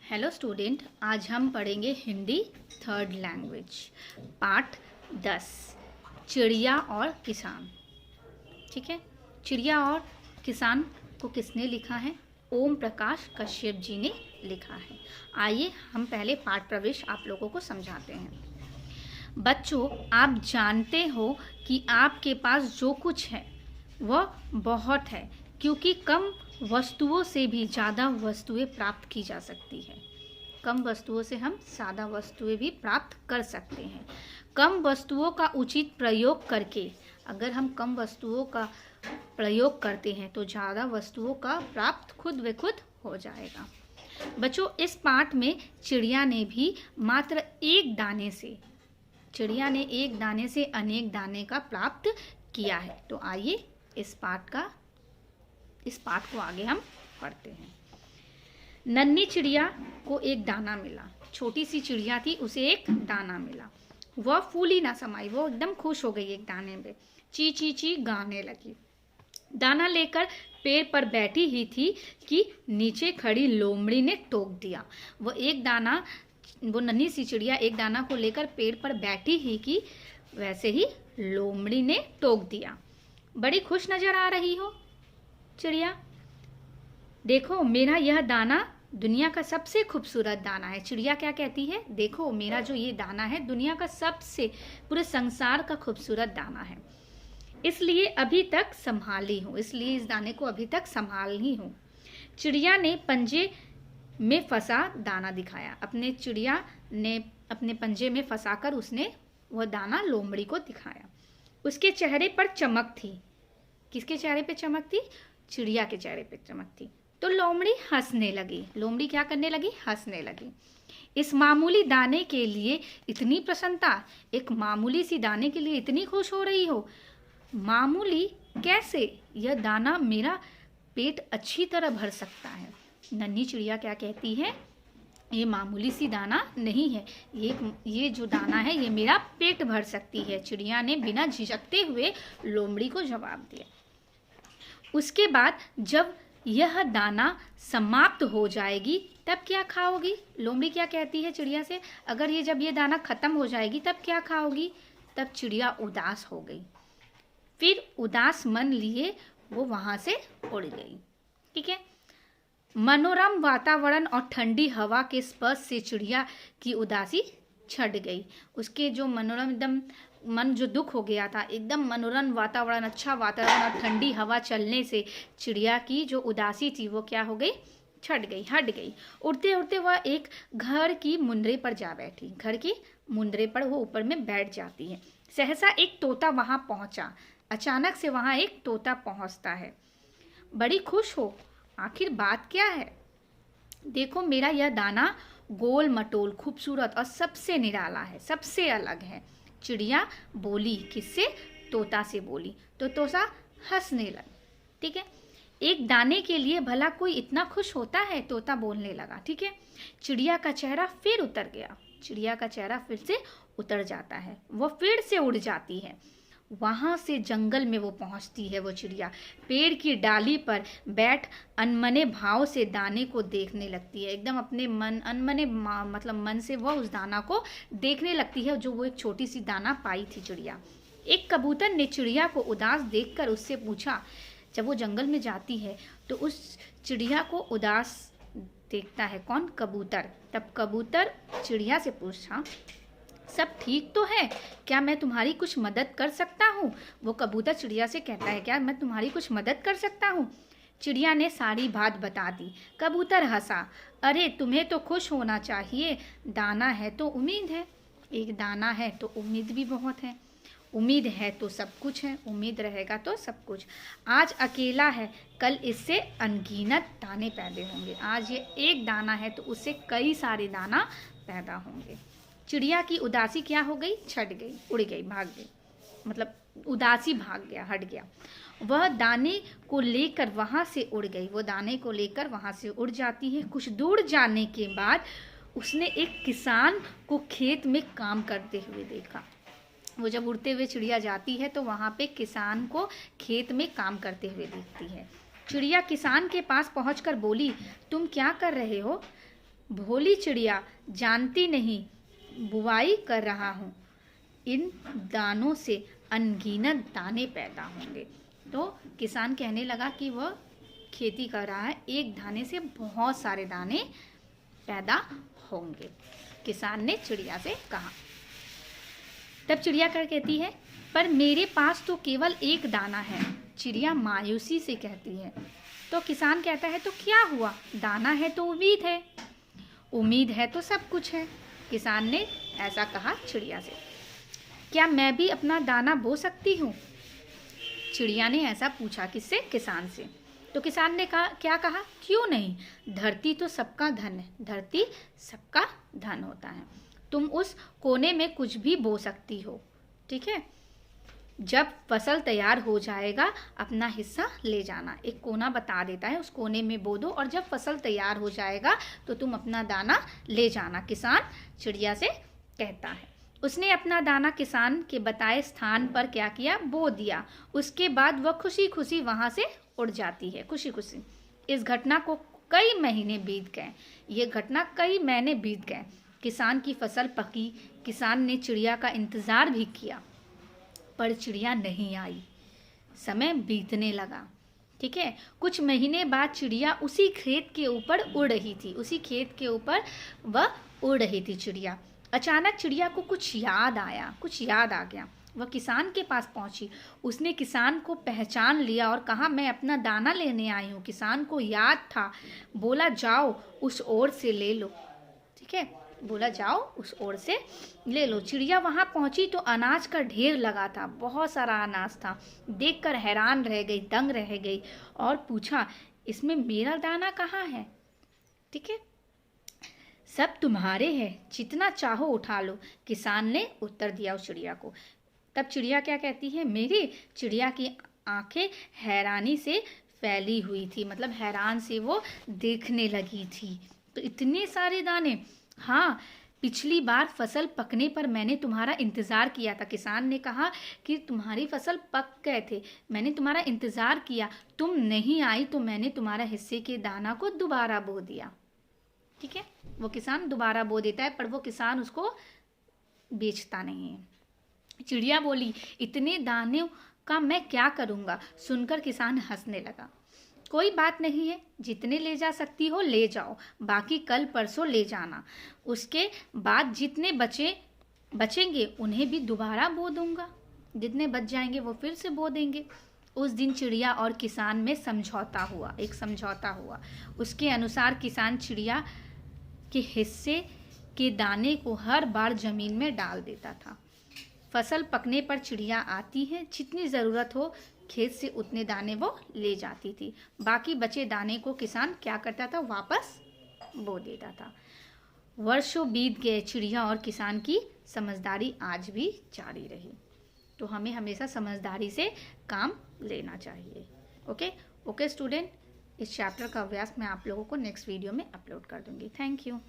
Hello student, आज हम पढ़ेंगे हिंदी थर्ड लैंग्वेज पार्ट 10 चिड़िया और किसान। ठीक है, चिड़िया और किसान को किसने लिखा है? ओम प्रकाश कश्यप जी ने लिखा है। आइए हम पहले पाठ प्रवेश आप लोगों को समझाते हैं। बच्चों, आप जानते हो कि आपके पास जो कुछ है वह बहुत है, क्योंकि कम वस्तुओं से भी ज़्यादा वस्तुएं प्राप्त की जा सकती है। कम वस्तुओं से हम ज़्यादा वस्तुएं भी प्राप्त कर सकते हैं। कम वस्तुओं का उचित प्रयोग करके, अगर हम कम वस्तुओं का प्रयोग करते हैं तो ज़्यादा वस्तुओं का प्राप्त खुद ब खुद हो जाएगा। बच्चों, इस पाठ में चिड़िया ने भी मात्र एक दाने से अनेक दाने का प्राप्त किया है। तो आइए इस पाठ को आगे हम पढ़ते हैं। नन्ही चिड़िया को एक दाना मिला। छोटी सी चिड़िया थी, उसे एक दाना मिला। वह फूली ना समाई, वो एकदम खुश हो गई एक दाने में। ची ची ची गाने लगी। दाना लेकर पेड़ पर बैठी ही थी कि नीचे खड़ी लोमड़ी ने टोक दिया। वो नन्ही सी चिड़िया एक दाना को लेकर पेड़ पर बैठी ही कि वैसे ही लोमड़ी ने टोक दिया। बड़ी खुश नजर आ रही हो चिड़िया। देखो, मेरा यह दाना दुनिया का सबसे खूबसूरत दाना है। चिड़िया क्या कहती है? देखो, मेरा जो ये दाना है दुनिया का सबसे, पूरे संसार का खूबसूरत दाना है, इसलिए अभी तक संभाली हूँ, इसलिए इस दाने को अभी तक संभाली हूँ। चिड़िया ने पंजे में फंसा दाना दिखाया। चिड़िया ने अपने पंजे में फंसाकर उसने वह दाना लोमड़ी को दिखाया। उसके चेहरे पर चमक थी। किसके चेहरे पे चमक थी? चिड़िया के चेहरे पे चमक थी। तो लोमड़ी हंसने लगी। लोमड़ी क्या करने लगी? हंसने लगी। इस मामूली दाने के लिए इतनी प्रसन्नता, एक मामूली सी दाने के लिए इतनी खुश हो रही हो? मामूली कैसे? यह दाना मेरा पेट अच्छी तरह भर सकता है। नन्ही चिड़िया क्या कहती है? ये मामूली सी दाना नहीं है, ये जो दाना है ये मेरा पेट भर सकती है। चिड़िया ने बिना झिझकते हुए लोमड़ी को जवाब दिया। उसके बाद जब यह दाना समाप्त हो जाएगी तब क्या खाओगी? लोमड़ी क्या कहती है चिड़िया से? अगर जब ये दाना खत्म हो जाएगी तब क्या खाओगी? तब चिड़िया उदास हो गई। फिर उदास मन लिए वो वहां से उड़ गई। ठीक है, मनोरम वातावरण और ठंडी हवा के स्पर्श से चिड़िया की उदासी छट गई। उसके जो मनोरम, एकदम मन जो दुख हो गया था, एकदम मनोरम वातावरण, अच्छा वातावरण और ठंडी हवा चलने से चिड़िया की जो उदासी थी वो क्या हो गई? छट गई, हट गई। उड़ते उड़ते वह एक घर की मुंदरे पर जा बैठी। घर की मुंदरे पर वो ऊपर में बैठ जाती है। सहसा एक तोता वहां पहुंचा। अचानक से वहां एक तोता पहुंचता है। बड़ी खुश हो, आखिर बात क्या है? देखो, मेरा यह दाना गोल मटोल, खूबसूरत और सबसे निराला है, सबसे अलग है। चिड़िया बोली। किससे? तोता से बोली। तो तोता हंसने लगा। ठीक है, एक दाने के लिए भला कोई इतना खुश होता है? तोता बोलने लगा। ठीक है, चिड़िया का चेहरा फिर उतर गया। चिड़िया का चेहरा फिर से उतर जाता है। वह फिर से उड़ जाती है। वहां से जंगल में वो पहुंचती है। वो चिड़िया पेड़ की डाली पर बैठ अनमने भाव से दाने को देखने लगती है। एकदम अपने मन से वह उस दाना को देखने लगती है, जो वो एक छोटी सी दाना पाई थी चिड़िया। एक कबूतर ने चिड़िया को उदास देखकर उससे पूछा। जब वो जंगल में जाती है तो उस चिड़िया को उदास देखता है। कौन? कबूतर। तब कबूतर चिड़िया से पूछा, सब ठीक तो है? क्या मैं तुम्हारी कुछ मदद कर सकता हूँ? वो कबूतर चिड़िया से कहता है, क्या मैं तुम्हारी कुछ मदद कर सकता हूँ? चिड़िया ने सारी बात बता दी। कबूतर हंसा। अरे, तुम्हें तो खुश होना चाहिए, दाना है तो उम्मीद है। एक दाना है तो उम्मीद भी बहुत है। उम्मीद है तो सब कुछ है, उम्मीद रहेगा तो सब कुछ। आज अकेला है, कल इससे अनगिनत दाने पैदा होंगे। आज ये एक दाना है तो उससे कई सारे दाना पैदा होंगे। चिड़िया की उदासी क्या हो गई? छट गई, उड़ गई, भाग गई। मतलब उदासी भाग गया, हट गया। वह दाने को लेकर वहां से उड़ गई। वो दाने को लेकर वहां से उड़ जाती है। कुछ दूर जाने के बाद उसने एक किसान को खेत में काम करते हुए देखा। वो जब उड़ते हुए चिड़िया जाती है तो वहां पे किसान को खेत में काम करते हुए देखती है। चिड़िया किसान के पास पहुंचकर बोली, तुम क्या कर रहे हो? भोली चिड़िया जानती नहीं बुवाई कर रहा हूँ, इन दानों से अनगिनत दाने पैदा होंगे। तो किसान कहने लगा कि वह खेती कर रहा है, एक दाने से बहुत सारे दाने पैदा होंगे, किसान ने चिड़िया से कहा। तब चिड़िया कर कहती है, पर मेरे पास तो केवल एक दाना है। चिड़िया मायूसी से कहती है। तो किसान कहता है, तो क्या हुआ, दाना है तो उम्मीद है, उम्मीद है तो सब कुछ है। किसान ने ऐसा कहा चिड़िया से। क्या मैं भी अपना दाना बो सकती हूँ? चिड़िया ने ऐसा पूछा, किससे? किसान से। तो किसान ने कहा, क्या कहा, क्यों नहीं, धरती तो सबका धन है, धरती सबका धन होता है, तुम उस कोने में कुछ भी बो सकती हो, ठीक है, जब फसल तैयार हो जाएगा अपना हिस्सा ले जाना। एक कोना बता देता है, उस कोने में बो दो और जब फसल तैयार हो जाएगा तो तुम अपना दाना ले जाना, किसान चिड़िया से कहता है। उसने अपना दाना किसान के बताए स्थान पर क्या किया, बो दिया। उसके बाद वह खुशी खुशी वहाँ से उड़ जाती है, खुशी खुशी। इस घटना को कई महीने बीत गए, ये घटना कई महीने बीत गए। किसान की फसल पकी, किसान ने चिड़िया का इंतज़ार भी किया, पर चिड़िया नहीं आई। समय बीतने लगा, ठीक है। कुछ महीने बाद चिड़िया उसी खेत के ऊपर उड़ रही थी, उसी खेत के ऊपर वह उड़ रही थी चिड़िया। अचानक चिड़िया को कुछ याद आया, कुछ याद आ गया। वह किसान के पास पहुंची, उसने किसान को पहचान लिया और कहा, मैं अपना दाना लेने आई हूँ। किसान को याद था, बोला, जाओ उस ओर से ले लो, ठीक है, बोला जाओ उस ओर से ले लो। चिड़िया वहाँ पहुँची तो अनाज का ढेर लगा था, बहुत सारा अनाज था। देखकर हैरान रह गई, दंग रह गई और पूछा, इसमें मेरा दाना कहाँ है? ठीक है, सब तुम्हारे हैं, जितना चाहो उठा लो, किसान ने उत्तर दिया उस चिड़िया को। तब चिड़िया क्या कहती है, मेरी? चिड़िया की आंखें हैरानी से फैली हुई थी, मतलब हैरान से वो देखने लगी थी। तो इतने सारे दाने, हाँ, पिछली बार फसल पकने पर मैंने तुम्हारा इंतज़ार किया था। किसान ने कहा कि तुम्हारी फसल पक गए थे, मैंने तुम्हारा इंतज़ार किया, तुम नहीं आई तो मैंने तुम्हारा हिस्से के दाना को दोबारा बो दिया, ठीक है। वो किसान दोबारा बो देता है, पर वो किसान उसको बेचता नहीं है। चिड़िया बोली, इतने दाने का मैं क्या करूँगा? सुनकर किसान हंसने लगा। कोई बात नहीं है, जितने ले जा सकती हो ले जाओ, बाकी कल परसों ले जाना, उसके बाद जितने बचेंगे उन्हें भी दोबारा बो दूंगा, जितने बच जाएंगे वो फिर से बो देंगे। उस दिन चिड़िया और किसान में समझौता हुआ, एक समझौता हुआ। उसके अनुसार किसान चिड़िया के हिस्से के दाने को हर बार जमीन में डाल देता था। फसल पकने पर चिड़िया आती है, जितनी ज़रूरत हो खेत से उतने दाने वो ले जाती थी, बाकी बचे दाने को किसान क्या करता था, वापस बो देता था। वर्षों बीत गए, चिड़िया और किसान की समझदारी आज भी जारी रही। तो हमें हमेशा समझदारी से काम लेना चाहिए। ओके स्टूडेंट, इस चैप्टर का अभ्यास मैं आप लोगों को नेक्स्ट वीडियो में अपलोड कर दूंगी। Thank you.